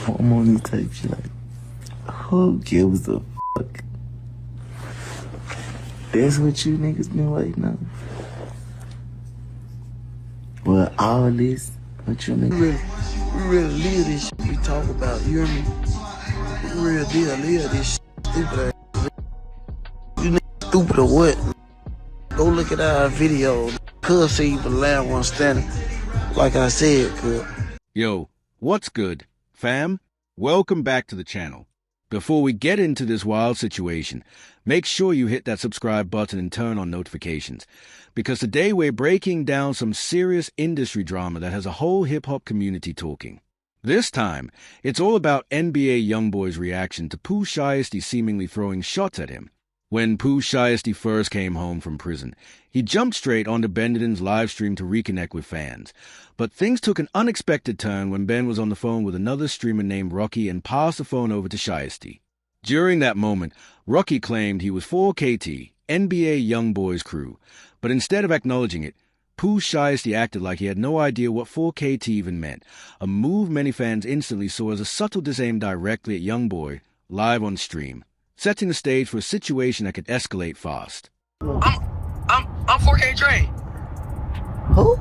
I'm on this type shit like, who gives a fuck? That's what you niggas been waiting on? Well, all this, what you niggas... We really live this shit we talk about, you hear me? We real deal live this shit, stupid ass. You niggas stupid or what? Go look at our videos. Could see the last one standing. Like I said, could. Yo, what's good, fam? Welcome back to the channel. Before we get into this wild situation, make sure you hit that subscribe button and turn on notifications, because today we're breaking down some serious industry drama that has a whole hip-hop community talking. This time, it's all about NBA YoungBoy's reaction to Pooh Shiesty seemingly throwing shots at him. When Pooh Shiesty first came home from prison, he jumped straight onto Benedikt's live stream to reconnect with fans. But things took an unexpected turn when Ben was on the phone with another streamer named Rocky and passed the phone over to Shiesty. During that moment, Rocky claimed he was for KT, NBA YoungBoy's crew, but instead of acknowledging it, Pooh Shiesty acted like he had no idea what 4KT even meant, a move many fans instantly saw as a subtle diss aimed directly at YoungBoy, live on stream, setting the stage for a situation that could escalate fast. I'm 4K Trey. Who?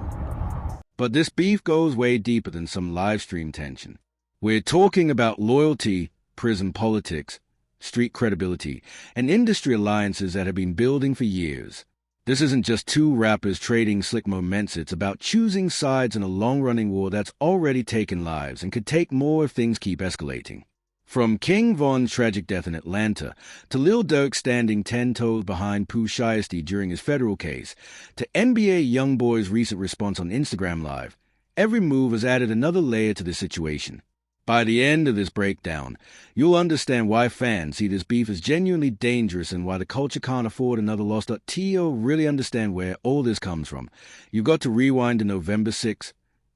But this beef goes way deeper than some live stream tension. We're talking about loyalty, prison politics, street credibility, and industry alliances that have been building for years. This isn't just two rappers trading slick moments, it's about choosing sides in a long-running war that's already taken lives and could take more if things keep escalating. From King Von's tragic death in Atlanta, to Lil Durk standing 10 toes behind Pooh Shiesty during his federal case, to NBA YoungBoy's recent response on Instagram Live, every move has added another layer to the situation. By the end of this breakdown, you'll understand why fans see this beef as genuinely dangerous and why the culture can't afford another loss. To really understand where all this comes from, you've got to rewind to November 6,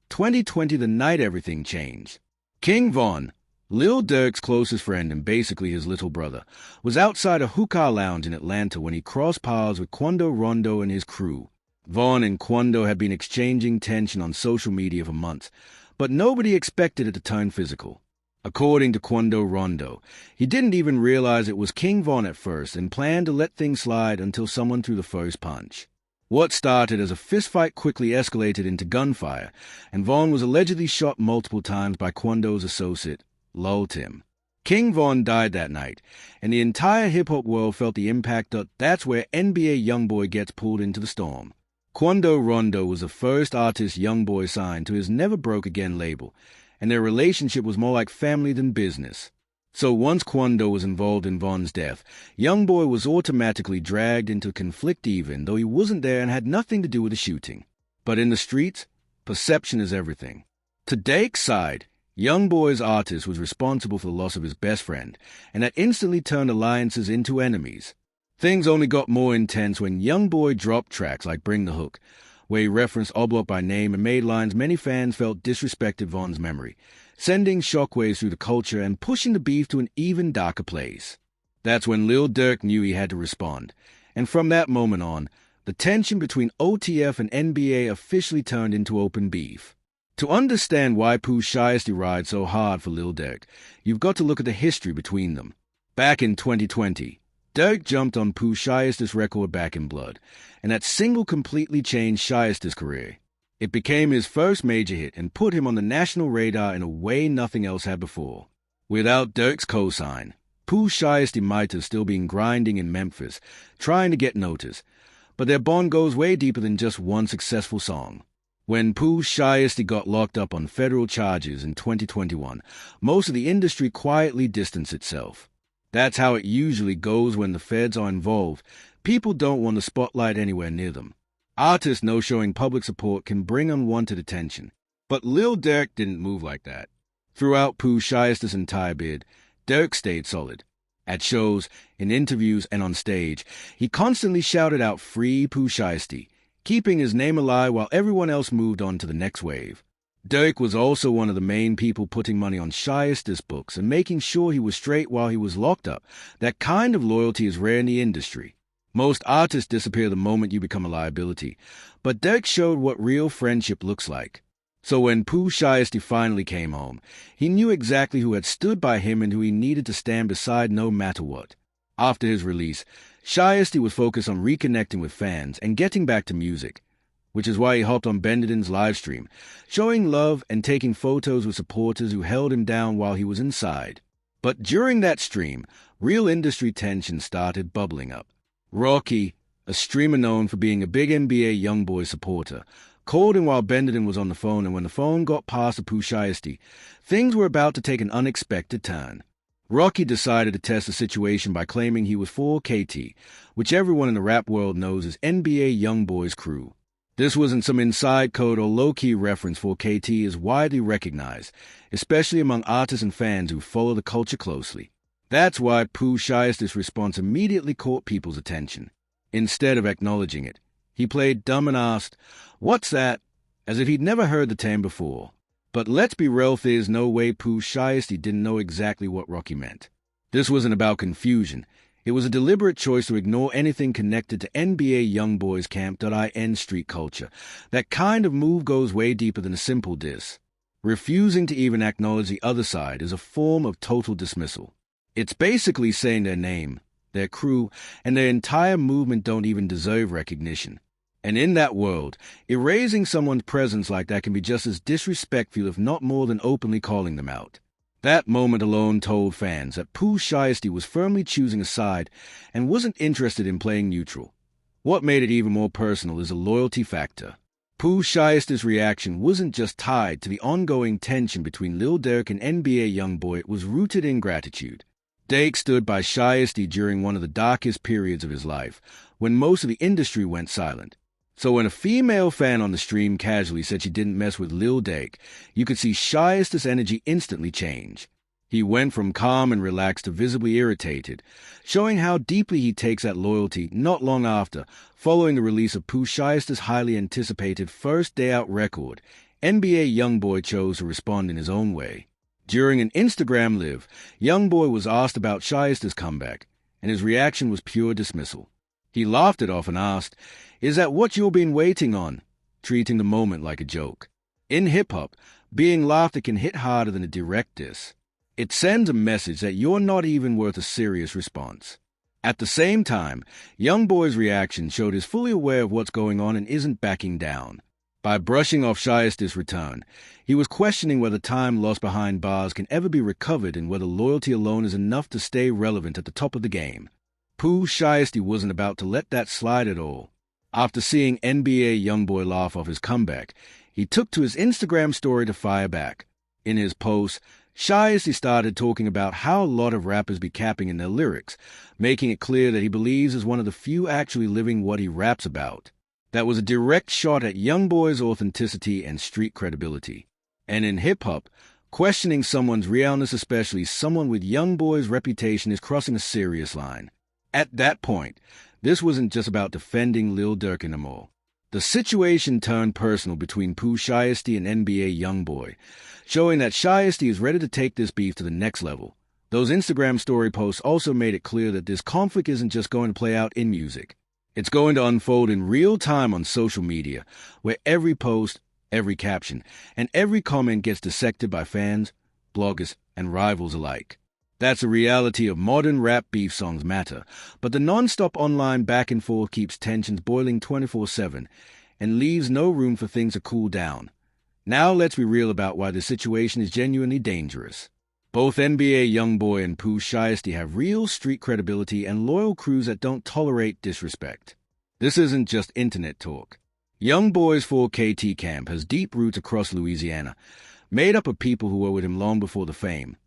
2020, the night everything changed. King Von, Lil Durk's closest friend and basically his little brother, was outside a hookah lounge in Atlanta when he crossed paths with Quando Rondo and his crew. Von and Quando had been exchanging tension on social media for months, but nobody expected it to turn physical. According to Quando Rondo, he didn't even realize it was King Von at first and planned to let things slide until someone threw the first punch. What started as a fistfight quickly escalated into gunfire, and Von was allegedly shot multiple times by Quando's associate, Lul Tim. King Von died that night, and the entire hip-hop world felt the impact. That's where NBA YoungBoy gets pulled into the storm. Quando Rondo was the first artist YoungBoy signed to his Never Broke Again label, and their relationship was more like family than business. So once Quando was involved in Von's death, YoungBoy was automatically dragged into conflict even though he wasn't there and had nothing to do with the shooting. But in the streets, perception is everything. To Dake's side, YoungBoy's artist was responsible for the loss of his best friend, and that instantly turned alliances into enemies. Things only got more intense when YoungBoy dropped tracks like Bring the Hook, where he referenced Oblak by name and made lines many fans felt disrespected Von's memory, sending shockwaves through the culture and pushing the beef to an even darker place. That's when Lil Durk knew he had to respond, and from that moment on, the tension between OTF and NBA officially turned into open beef. To understand why Pooh Shiesty rides so hard for Lil Durk, you've got to look at the history between them. Back in 2020, Durk jumped on Pooh Shiesty's record Back in Blood, and that single completely changed Shiesty's career. It became his first major hit and put him on the national radar in a way nothing else had before. Without Durk's cosign, Pooh Shiesty might have still been grinding in Memphis, trying to get noticed, but their bond goes way deeper than just one successful song. When Pooh Shiesty got locked up on federal charges in 2021, most of the industry quietly distanced itself. That's how it usually goes when the feds are involved. People don't want the spotlight anywhere near them. Artists know showing public support can bring unwanted attention. But Lil Durk didn't move like that. Throughout Pooh Shiesty's entire bid, Durk stayed solid. At shows, in interviews, and on stage, he constantly shouted out "Free Pooh Shiesty," keeping his name alive while everyone else moved on to the next wave. Durk was also one of the main people putting money on Shiesty's books and making sure he was straight while he was locked up. That kind of loyalty is rare in the industry. Most artists disappear the moment you become a liability, but Durk showed what real friendship looks like. So when Pooh Shiesty finally came home, he knew exactly who had stood by him and who he needed to stand beside no matter what. After his release, Shiesty was focused on reconnecting with fans and getting back to music, which is why he hopped on Benediden's livestream, showing love and taking photos with supporters who held him down while he was inside. But during that stream, real industry tension started bubbling up. Rocky, a streamer known for being a big NBA YoungBoy supporter, called him while Benediden was on the phone, and when the phone got past to Pooh Shiesty, things were about to take an unexpected turn. Rocky decided to test the situation by claiming he was for KT, which everyone in the rap world knows as NBA YoungBoy's crew. This wasn't some inside code or low-key reference, for KT is widely recognized, especially among artists and fans who follow the culture closely. That's why Pooh Shiesty's response immediately caught people's attention. Instead of acknowledging it, he played dumb and asked, "What's that?" as if he'd never heard the term before. But let's be real, there's no way Pooh Shiesty didn't know exactly what Rocky meant. This wasn't about confusion. It was a deliberate choice to ignore anything connected to NBA YoungBoy's camp.in street culture. That kind of move goes way deeper than a simple diss. Refusing to even acknowledge the other side is a form of total dismissal. It's basically saying their name, their crew, and their entire movement don't even deserve recognition. And in that world, erasing someone's presence like that can be just as disrespectful, if not more, than openly calling them out. That moment alone told fans that Pooh Shiesty was firmly choosing a side and wasn't interested in playing neutral. What made it even more personal is a loyalty factor. Pooh Shiesty's reaction wasn't just tied to the ongoing tension between Lil Durk and NBA YoungBoy, it was rooted in gratitude. Durk stood by Shiesty during one of the darkest periods of his life, when most of the industry went silent. So when a female fan on the stream casually said she didn't mess with Lil Durk, you could see Shiesty's energy instantly change. He went from calm and relaxed to visibly irritated, showing how deeply he takes that loyalty. Not long after, following the release of Pooh Shiesty's highly anticipated first day out record, NBA YoungBoy chose to respond in his own way. During an Instagram live, YoungBoy was asked about Shiesty's comeback, and his reaction was pure dismissal. He laughed it off and asked, "Is that what you've been waiting on?" treating the moment like a joke. In hip-hop, being laughed at can hit harder than a direct diss. It sends a message that you're not even worth a serious response. At the same time, YoungBoy's reaction showed he's fully aware of what's going on and isn't backing down. By brushing off Shiesty's return, he was questioning whether time lost behind bars can ever be recovered and whether loyalty alone is enough to stay relevant at the top of the game. Pooh Shiesty wasn't about to let that slide at all. After seeing NBA YoungBoy laugh off his comeback, he took to his Instagram story to fire back. In his post, Shiesty started talking about how a lot of rappers be capping in their lyrics, making it clear that he believes is one of the few actually living what he raps about. That was a direct shot at YoungBoy's authenticity and street credibility. And in hip-hop, questioning someone's realness, especially someone with YoungBoy's reputation, is crossing a serious line. At that point, this wasn't just about defending Lil Durk anymore. The situation turned personal between Pooh Shiesty and NBA YoungBoy, showing that Shiesty is ready to take this beef to the next level. Those Instagram story posts also made it clear that this conflict isn't just going to play out in music. It's going to unfold in real time on social media, where every post, every caption, and every comment gets dissected by fans, bloggers, and rivals alike. That's a reality of modern rap. Beef songs matter, but the non-stop online back and forth keeps tensions boiling 24/7 and leaves no room for things to cool down. Now let's be real about why the situation is genuinely dangerous. Both NBA YoungBoy and Pooh Shiesty have real street credibility and loyal crews that don't tolerate disrespect. This isn't just internet talk. YoungBoy's 4KT camp has deep roots across Louisiana, made up of people who were with him long before the fame,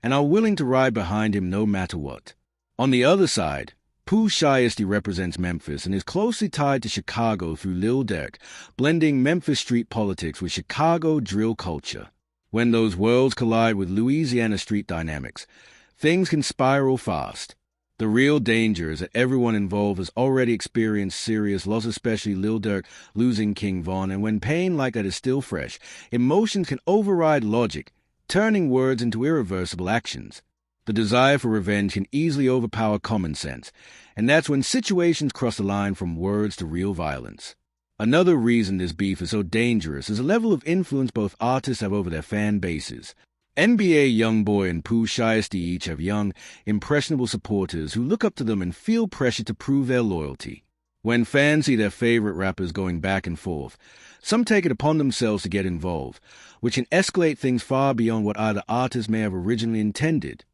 and are willing to ride behind him no matter what. On the other side, Pooh Shiesty represents Memphis and is closely tied to Chicago through Lil Durk, blending Memphis street politics with Chicago drill culture. When those worlds collide with Louisiana street dynamics, things can spiral fast. The real danger is that everyone involved has already experienced serious loss, especially Lil Durk losing King Von, and when pain like that is still fresh, emotions can override logic, turning words into irreversible actions. The desire for revenge can easily overpower common sense, and that's when situations cross the line from words to real violence. Another reason this beef is so dangerous is the level of influence both artists have over their fan bases. NBA YoungBoy and Pooh Shiesty each have young, impressionable supporters who look up to them and feel pressure to prove their loyalty. When fans see their favorite rappers going back and forth, some take it upon themselves to get involved, which can escalate things far beyond what either artist may have originally intended.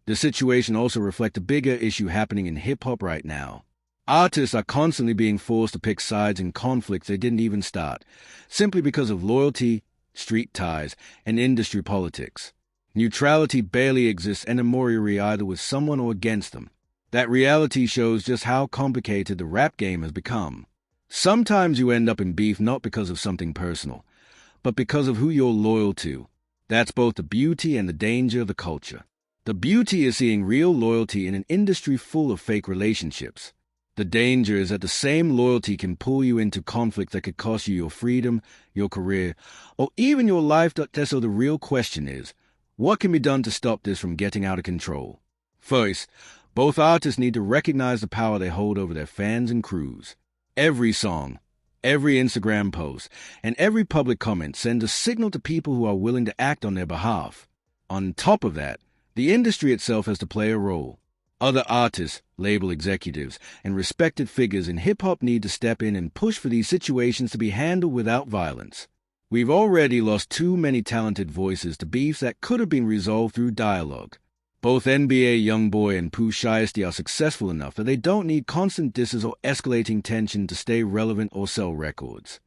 The situation also reflects a bigger issue happening in hip-hop right now. Artists are constantly being forced to pick sides in conflicts they didn't even start, simply because of loyalty, street ties, and industry politics. Neutrality barely exists anymore, either with someone or against them. That reality shows just how complicated the rap game has become. Sometimes you end up in beef not because of something personal, but because of who you're loyal to. That's both the beauty and the danger of the culture. The beauty is seeing real loyalty in an industry full of fake relationships. The danger is that the same loyalty can pull you into conflict that could cost you your freedom, your career, or even your life. So the real question is, what can be done to stop this from getting out of control? First, both artists need to recognize the power they hold over their fans and crews. Every song, every Instagram post, and every public comment sends a signal to people who are willing to act on their behalf. On top of that, the industry itself has to play a role. Other artists, label executives, and respected figures in hip-hop need to step in and push for these situations to be handled without violence. We've already lost too many talented voices to beefs that could have been resolved through dialogue. Both NBA YoungBoy and Pooh Shiesty are successful enough that they don't need constant disses or escalating tension to stay relevant or sell records.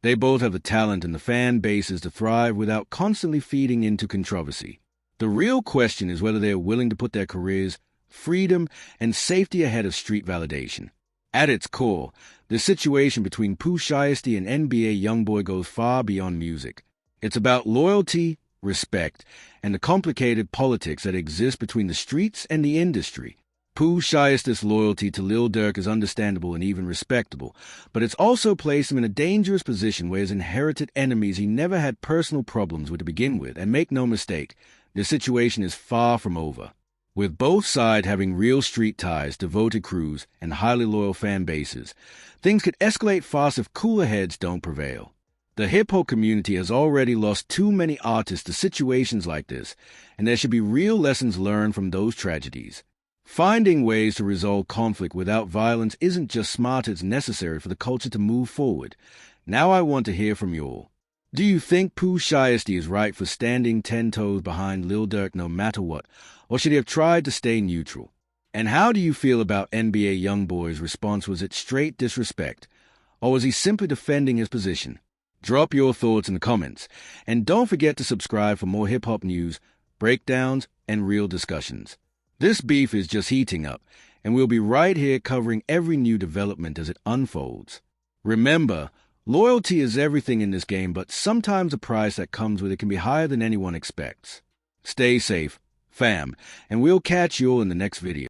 They both have the talent and the fan bases to thrive without constantly feeding into controversy. The real question is whether they are willing to put their careers, freedom, and safety ahead of street validation. At its core, the situation between Pooh Shiesty and NBA YoungBoy goes far beyond music. It's about loyalty, respect, and the complicated politics that exist between the streets and the industry. Pooh Shiesty's loyalty to Lil Durk is understandable and even respectable, but it's also placed him in a dangerous position where he's inherited enemies he never had personal problems with to begin with, and make no mistake, the situation is far from over. With both sides having real street ties, devoted crews, and highly loyal fan bases, things could escalate fast if cooler heads don't prevail. The hip-hop community has already lost too many artists to situations like this, and there should be real lessons learned from those tragedies. Finding ways to resolve conflict without violence isn't just smart, it's necessary for the culture to move forward. Now I want to hear from you all. Do you think Pooh Shiesty is right for standing 10 toes behind Lil Durk no matter what, or should he have tried to stay neutral? And how do you feel about NBA YoungBoy's response? Was it straight disrespect, or was he simply defending his position? Drop your thoughts in the comments, and don't forget to subscribe for more hip-hop news, breakdowns, and real discussions. This beef is just heating up, and we'll be right here covering every new development as it unfolds. Remember, loyalty is everything in this game, but sometimes the price that comes with it can be higher than anyone expects. Stay safe, fam, and we'll catch you all in the next video.